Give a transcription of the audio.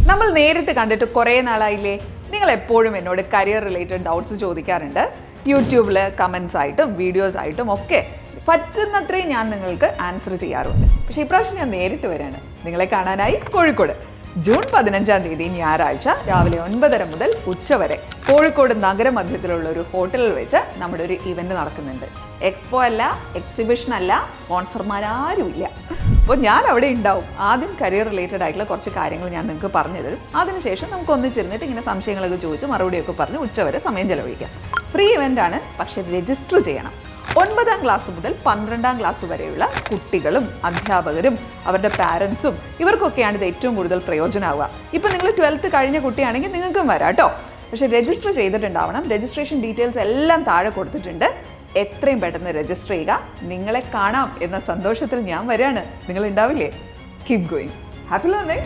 നമ്മൾ നേരിട്ട് കണ്ടിട്ട് കുറേ നാളായില്ലേ? നിങ്ങൾ എപ്പോഴും എന്നോട് കരിയർ റിലേറ്റഡ് ഡൗട്ട്സ് ചോദിക്കാറുണ്ട്. യൂട്യൂബിൽ കമൻസ് ആയിട്ടും വീഡിയോസ് ആയിട്ടും ഒക്കെ പറ്റുന്നത്രയും ഞാൻ നിങ്ങൾക്ക് ആൻസർ ചെയ്യാറുണ്ട്. പക്ഷേ ഇപ്രാവശ്യം ഞാൻ നേരിട്ട് വരികയാണ് നിങ്ങളെ കാണാനായി കോഴിക്കോട്. ജൂൺ 15-ാം തീയതി ഞായറാഴ്ച രാവിലെ 9:30 മുതൽ ഉച്ചവരെ കോഴിക്കോട് നഗരമധ്യത്തിലുള്ള ഒരു ഹോട്ടലിൽ വെച്ച് നമ്മുടെ ഒരു ഇവന്റ് നടക്കുന്നുണ്ട്. എക്സ്പോ അല്ല, എക്സിബിഷൻ അല്ല, സ്പോൺസർമാരാരുമില്ല. അപ്പോൾ ഞാൻ അവിടെ ഉണ്ടാവും. ആദ്യം കരിയർ റിലേറ്റഡ് ആയിട്ടുള്ള കുറച്ച് കാര്യങ്ങൾ ഞാൻ നിങ്ങൾക്ക് പറഞ്ഞു തരും. അതിനുശേഷം നമുക്ക് ഒന്നിച്ചിരുന്നിട്ട് ഇങ്ങനെ സംശയങ്ങളൊക്കെ ചോദിച്ച് മറുപടിയൊക്കെ പറഞ്ഞ് ഉച്ചവരെ സമയം ചെലവഴിക്കാം. ഫ്രീ ഇവൻ്റ് ആണ്, പക്ഷേ രജിസ്റ്റർ ചെയ്യണം. 9ാം ക്ലാസ് മുതൽ 12ാം ക്ലാസ് വരെയുള്ള കുട്ടികളും അധ്യാപകരും അവരുടെ പാരൻസും ഇവർക്കൊക്കെയാണ് ഇത് ഏറ്റവും കൂടുതൽ പ്രയോജനമാവുക. ഇപ്പം നിങ്ങൾ 12th കഴിഞ്ഞ കുട്ടിയാണെങ്കിൽ നിങ്ങൾക്കും വരാം കേട്ടോ. പക്ഷേ രജിസ്റ്റർ ചെയ്തിട്ടുണ്ടാവണം. രജിസ്ട്രേഷൻ ഡീറ്റെയിൽസ് എല്ലാം താഴെ കൊടുത്തിട്ടുണ്ട്. എത്രയും പെട്ടെന്ന് രജിസ്റ്റർ ചെയ്യുക. നിങ്ങളെ കാണാം എന്ന സന്തോഷത്തിൽ ഞാൻ വരികയാണ്. നിങ്ങൾ ഉണ്ടാവില്ലേ? Keep going. Happy learning.